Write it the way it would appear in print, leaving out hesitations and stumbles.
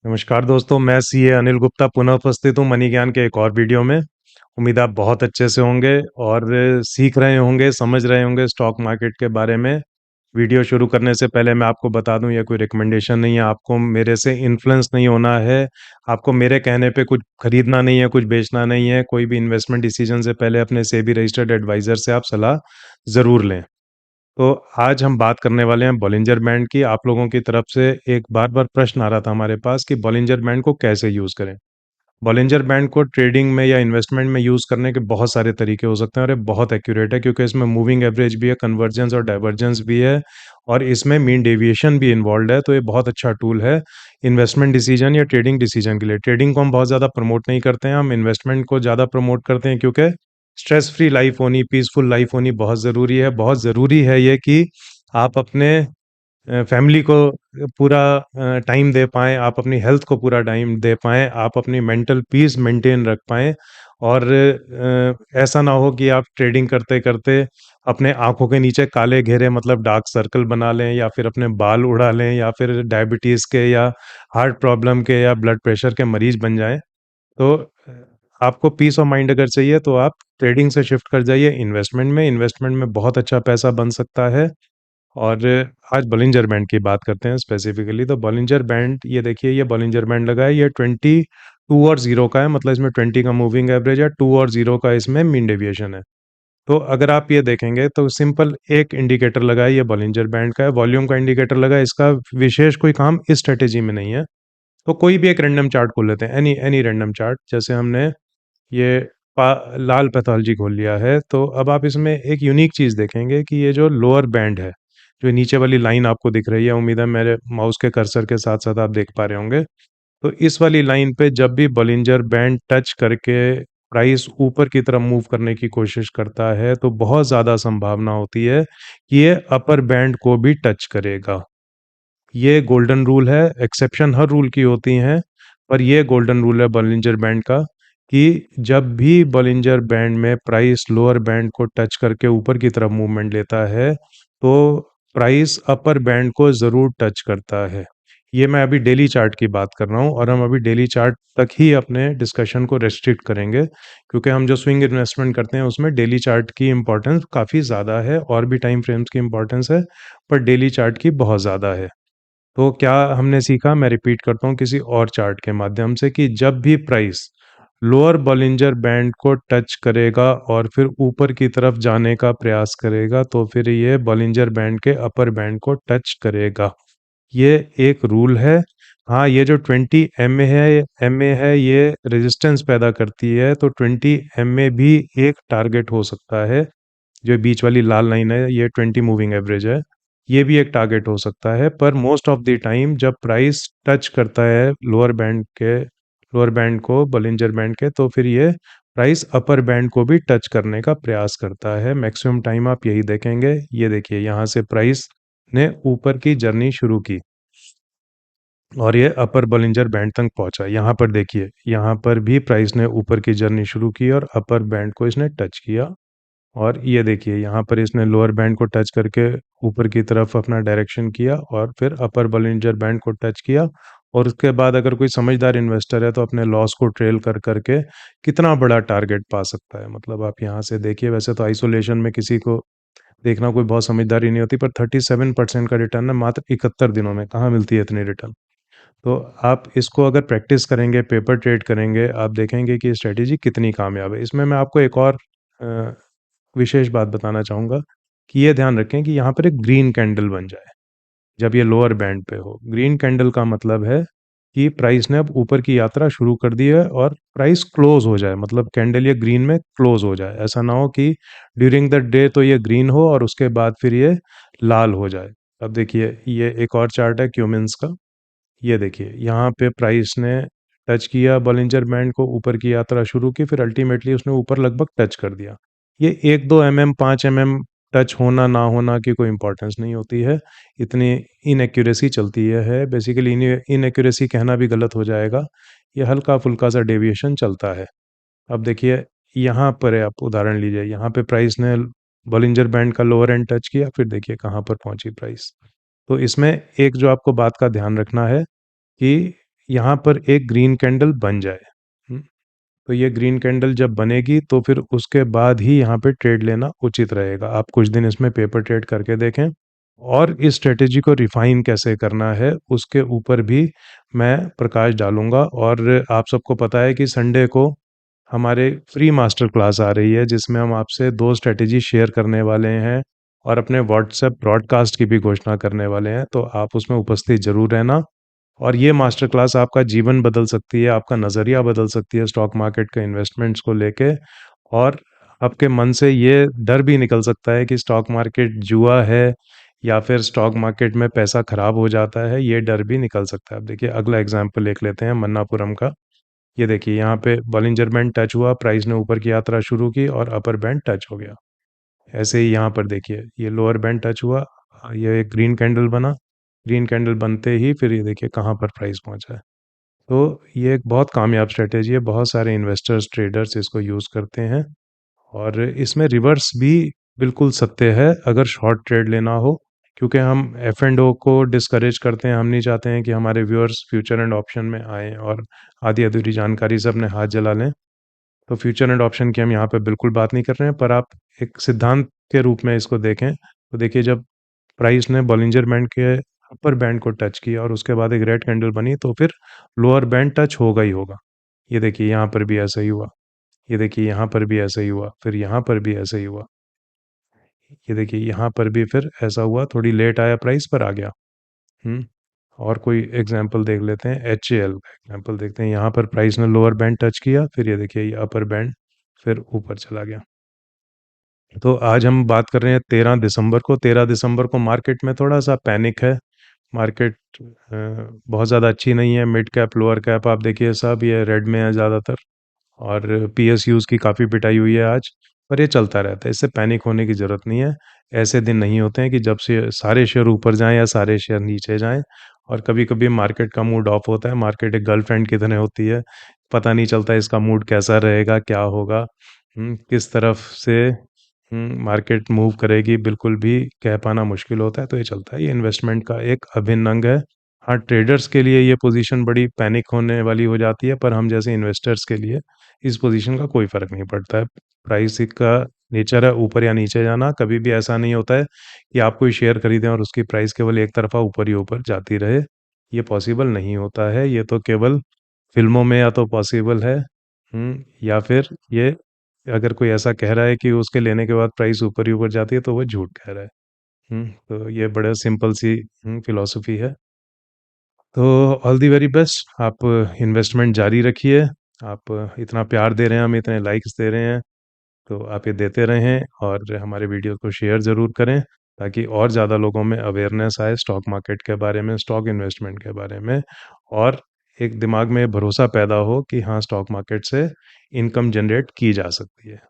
नमस्कार दोस्तों, मैं सीए अनिल गुप्ता पुनः उपस्थित हूँ मनी ज्ञान के एक और वीडियो में। उम्मीद आप बहुत अच्छे से होंगे और सीख रहे होंगे, समझ रहे होंगे स्टॉक मार्केट के बारे में। वीडियो शुरू करने से पहले मैं आपको बता दूं, यह कोई रिकमेंडेशन नहीं है, आपको मेरे से इन्फ्लुएंस नहीं होना है। आपको मेरे कहने पे कुछ खरीदना नहीं है, कुछ बेचना नहीं है। कोई भी इन्वेस्टमेंट डिसीजन से पहले अपने सेबी रजिस्टर्ड एडवाइजर से आप सलाह ज़रूर लें। तो आज हम बात करने वाले हैं बॉलिंजर बैंड की। आप लोगों की तरफ से एक बार बार प्रश्न आ रहा था हमारे पास कि बॉलिंजर बैंड को कैसे यूज़ करें। बॉलिंजर बैंड को ट्रेडिंग में या इन्वेस्टमेंट में यूज़ करने के बहुत सारे तरीके हो सकते हैं और ये बहुत एक्यूरेट है, क्योंकि इसमें मूविंग एवरेज भी है, कन्वर्जेंस और डाइवर्जेंस भी है और इसमें मीन डेविएशन भी इन्वॉल्व है। तो ये बहुत अच्छा टूल है इन्वेस्टमेंट डिसीजन या ट्रेडिंग डिसीजन के लिए। ट्रेडिंग को हम बहुत ज़्यादा प्रमोट नहीं करते हैं, हम इन्वेस्टमेंट को ज़्यादा प्रमोट करते हैं, क्योंकि स्ट्रेस फ्री लाइफ होनी, पीसफुल लाइफ होनी बहुत ज़रूरी है। बहुत ज़रूरी है ये कि आप अपने फैमिली को पूरा टाइम दे पाएँ, आप अपनी हेल्थ को पूरा टाइम दे पाएँ, आप अपनी मेंटल पीस मेंटेन रख पाएँ और ऐसा ना हो कि आप ट्रेडिंग करते-करते अपने आँखों के नीचे काले घेरे, मतलब डार्क सर्कल बना लें, या फिर अपने बाल उड़ा लें, या फिर डायबिटीज़ के या हार्ट प्रॉब्लम के या ब्लड प्रेशर के मरीज़ बन जाएँ। तो आपको पीस ऑफ माइंड अगर चाहिए तो आप ट्रेडिंग से शिफ्ट कर जाइए इन्वेस्टमेंट में। इन्वेस्टमेंट में बहुत अच्छा पैसा बन सकता है। और आज बॉलिंजर बैंड की बात करते हैं स्पेसिफिकली। तो बॉलिंजर बैंड, ये देखिए, ये बॉलिंजर बैंड लगा है, ये 22 और 0 का है, मतलब इसमें 20 का मूविंग एवरेज है, 2 और 0 का इसमें मीन डेविएशन है। तो अगर आप ये देखेंगे तो सिंपल एक इंडिकेटर लगा है, ये बॉलिंजर बैंड का है, वॉल्यूम का इंडिकेटर लगा है। इसका विशेष कोई काम इस स्ट्रेटेजी में नहीं है। तो कोई भी एक रैंडम चार्ट खोल लेते हैं, एनी एनी रैंडम चार्ट। जैसे हमने ये लाल पैथोलॉजी खोल लिया है, तो अब आप इसमें एक यूनिक चीज़ देखेंगे कि ये जो लोअर बैंड है, जो नीचे वाली लाइन आपको दिख रही है, उम्मीद है मेरे माउस के कर्सर के साथ साथ आप देख पा रहे होंगे। तो इस वाली लाइन पे जब भी बॉलिंजर बैंड टच करके प्राइस ऊपर की तरफ मूव करने की कोशिश करता है, तो बहुत ज़्यादा संभावना होती है कि ये अपर बैंड को भी टच करेगा। ये गोल्डन रूल है, एक्सेप्शन हर रूल की होती हैं, पर ये गोल्डन रूल है बॉलिंजर बैंड का कि जब भी बॉलिंजर बैंड में प्राइस लोअर बैंड को टच करके ऊपर की तरफ मूवमेंट लेता है, तो प्राइस अपर बैंड को ज़रूर टच करता है। ये मैं अभी डेली चार्ट की बात कर रहा हूँ और हम अभी डेली चार्ट तक ही अपने डिस्कशन को रेस्ट्रिक्ट करेंगे, क्योंकि हम जो स्विंग इन्वेस्टमेंट करते हैं उसमें डेली चार्ट की इम्पोर्टेंस काफ़ी ज़्यादा है, और भी टाइम फ्रेम्स की इम्पोर्टेंस है, पर डेली चार्ट की बहुत ज़्यादा है। तो क्या हमने सीखा, मैं रिपीट करता हूँ किसी और चार्ट के माध्यम से, कि जब भी प्राइस लोअर बॉलिंजर बैंड को टच करेगा और फिर ऊपर की तरफ जाने का प्रयास करेगा, तो फिर ये बॉलिंजर बैंड के अपर बैंड को टच करेगा। ये एक रूल है। हाँ, ये जो 20 एमए है, ये रेजिस्टेंस पैदा करती है, तो 20 एमए भी एक टारगेट हो सकता है। जो बीच वाली लाल लाइन है, ये 20 मूविंग एवरेज है, ये भी एक टारगेट हो सकता है। पर मोस्ट ऑफ द टाइम जब प्राइस टच करता है लोअर बैंड को, बॉलिंजर बैंड के, तो फिर ये प्राइस अपर बैंड को भी टच करने का प्रयास करता है। मैक्सिमम टाइम आप यही देखेंगे। ये देखिए, यहाँ से प्राइस ने ऊपर की जर्नी शुरू की और ये अपर बॉलिंजर बैंड तक पहुंचा। यहाँ पर देखिए, यहाँ पर भी प्राइस ने ऊपर की जर्नी शुरू की और अपर बैंड को इसने टच किया। और ये देखिए, यहाँ पर इसने लोअर बैंड को टच करके ऊपर की तरफ अपना डायरेक्शन किया और फिर अपर बॉलिंजर बैंड को टच किया। और उसके बाद अगर कोई समझदार इन्वेस्टर है तो अपने लॉस को ट्रेल कर करके कितना बड़ा टारगेट पा सकता है। मतलब आप यहाँ से देखिए, वैसे तो आइसोलेशन में किसी को देखना कोई बहुत समझदारी नहीं होती, पर 37% का रिटर्न है मात्र 71 दिनों में। कहाँ मिलती है इतनी रिटर्न। तो आप इसको अगर प्रैक्टिस करेंगे, पेपर ट्रेड करेंगे, आप देखेंगे कि स्ट्रेटेजी कितनी कामयाब है। इसमें मैं आपको एक और विशेष बात बताना चाहूँगा कि ये ध्यान रखें कि यहाँ पर एक ग्रीन कैंडल बन जाए जब ये लोअर बैंड पे हो। ग्रीन कैंडल का मतलब है कि प्राइस ने अब ऊपर की यात्रा शुरू कर दी है और प्राइस क्लोज हो जाए, मतलब कैंडल ये ग्रीन में क्लोज हो जाए। ऐसा ना हो कि ड्यूरिंग द डे तो ये ग्रीन हो और उसके बाद फिर ये लाल हो जाए। अब देखिए, ये एक और चार्ट है क्यूमिंस का। ये देखिए, यहाँ पे प्राइस ने टच किया बॉलिंजर बैंड को, ऊपर की यात्रा शुरू की, फिर अल्टीमेटली उसने ऊपर लगभग टच कर दिया। ये 1-2 एमएम, 5 एमएम टच होना ना होना की कोई इम्पोर्टेंस नहीं होती है। इतनी इनएक्यूरेसी चलती है। बेसिकली इनएक्यूरेसी कहना भी गलत हो जाएगा। ये हल्का-फुल्का सा डेविएशन चलता है। अब देखिए, यहाँ पर है, आप उदाहरण लीजिए, यहाँ पे प्राइस ने बॉलिंजर बैंड का लोअर एंड टच किया, फिर देखिए कहाँ पर पहुंची प्राइस। तो इसमें एक जो आपको बात का ध्यान रखना है कि यहाँ पर एक ग्रीन कैंडल बन जाए। हम्म, तो ये ग्रीन कैंडल जब बनेगी तो फिर उसके बाद ही यहाँ पे ट्रेड लेना उचित रहेगा। आप कुछ दिन इसमें पेपर ट्रेड करके देखें, और इस स्ट्रेटेजी को रिफाइन कैसे करना है उसके ऊपर भी मैं प्रकाश डालूंगा। और आप सबको पता है कि संडे को हमारे फ्री मास्टर क्लास आ रही है, जिसमें हम आपसे 2 स्ट्रेटेजी शेयर करने वाले हैं और अपने व्हाट्सएप ब्रॉडकास्ट की भी घोषणा करने वाले हैं। तो आप उसमें उपस्थित जरूर रहना। और ये मास्टर क्लास आपका जीवन बदल सकती है, आपका नज़रिया बदल सकती है स्टॉक मार्केट के इन्वेस्टमेंट्स को लेके। और आपके मन से ये डर भी निकल सकता है कि स्टॉक मार्केट जुआ है या फिर स्टॉक मार्केट में पैसा खराब हो जाता है, ये डर भी निकल सकता है। अब देखिए अगला एग्जाम्पल देख लेते हैं मन्नापुरम का। ये देखिए यहाँ पे बॉलिंजर बैंड टच हुआ, प्राइस ने ऊपर की यात्रा शुरू की और अपर बैंड टच हो गया। ऐसे ही यहाँ पर देखिए ये लोअर बैंड टच हुआ, ये एक ग्रीन कैंडल बना, ग्रीन कैंडल बनते ही फिर ये देखिए कहाँ पर प्राइस पहुँचा है। तो ये एक बहुत कामयाब स्ट्रेटेजी है, बहुत सारे इन्वेस्टर्स ट्रेडर्स इसको यूज़ करते हैं। और इसमें रिवर्स भी बिल्कुल सत्य है अगर शॉर्ट ट्रेड लेना हो, क्योंकि हम एफ एंड ओ को डिस्करेज करते हैं। हम नहीं चाहते हैं कि हमारे व्यूअर्स फ्यूचर एंड ऑप्शन में आएँ और आधी अधूरी जानकारी से अपने हाथ जला लें। तो फ्यूचर एंड ऑप्शन की हम यहाँ पे बिल्कुल बात नहीं कर रहे हैं, पर आप एक सिद्धांत के रूप में इसको देखें तो देखिए जब प्राइस ने बॉलिंजर बैंड के अपर बैंड को टच किया और उसके बाद एक रेड कैंडल बनी, तो फिर लोअर बैंड टच होगा ही होगा। ये देखिए यहाँ पर भी ऐसा ही हुआ, ये देखिए यहाँ पर भी ऐसा ही हुआ, फिर यहाँ पर भी ऐसा ही हुआ, ये देखिए यहाँ पर भी फिर ऐसा हुआ, थोड़ी लेट आया प्राइस पर आ गया। हम्म और कोई एग्जांपल देख लेते हैं, एच ए एल का एग्जांपल देखते हैं। यहाँ पर प्राइस ने लोअर बैंड टच किया, फिर ये देखिए ये अपर बैंड फिर ऊपर चला गया। तो आज हम बात कर रहे हैं 13 दिसंबर को। 13 दिसंबर को मार्केट में थोड़ा सा पैनिक है। मार्केट बहुत ज़्यादा अच्छी नहीं है। मिड कैप लोअर कैप आप देखिए सब ये रेड में है ज़्यादातर, और पीएसयूज की काफ़ी पिटाई हुई है आज। पर ये चलता रहता है, इससे पैनिक होने की ज़रूरत नहीं है। ऐसे दिन नहीं होते हैं कि जब से सारे शेयर ऊपर जाएं या सारे शेयर नीचे जाएं। और कभी कभी मार्केट का मूड ऑफ होता है। मार्केट एक गर्लफ्रेंड की तरह होती है, पता नहीं चलता इसका मूड कैसा रहेगा, क्या होगा, किस तरफ से मार्केट मूव करेगी, बिल्कुल भी कह पाना मुश्किल होता है। तो ये चलता है, ये इन्वेस्टमेंट का एक अभिन्न अंग है। हाँ, ट्रेडर्स के लिए ये पोजीशन बड़ी पैनिक होने वाली हो जाती है, पर हम जैसे इन्वेस्टर्स के लिए इस पोजीशन का कोई फ़र्क नहीं पड़ता है। प्राइस का नेचर है ऊपर या नीचे जाना। कभी भी ऐसा नहीं होता है कि आप कोई शेयर खरीदें और उसकी प्राइस केवल एक तरफ़ा ऊपर ही ऊपर जाती रहे। ये पॉसिबल नहीं होता है। ये तो केवल फ़िल्मों में या तो पॉसिबल है, या फिर ये अगर कोई ऐसा कह रहा है कि उसके लेने के बाद प्राइस ऊपर ही ऊपर जाती है, तो वो झूठ कह रहा है। तो ये बड़ा सिंपल सी फ़िलॉसफ़ी है। तो ऑल दी वेरी बेस्ट। आप इन्वेस्टमेंट जारी रखिए। आप इतना प्यार दे रहे हैं, हमें इतने लाइक्स दे रहे हैं, तो आप ये देते रहें और हमारे वीडियो को शेयर ज़रूर करें, ताकि और ज़्यादा लोगों में अवेयरनेस आए स्टॉक मार्केट के बारे में, स्टॉक इन्वेस्टमेंट के बारे में। और एक दिमाग में भरोसा पैदा हो कि हाँ, स्टॉक मार्केट से इनकम जनरेट की जा सकती है।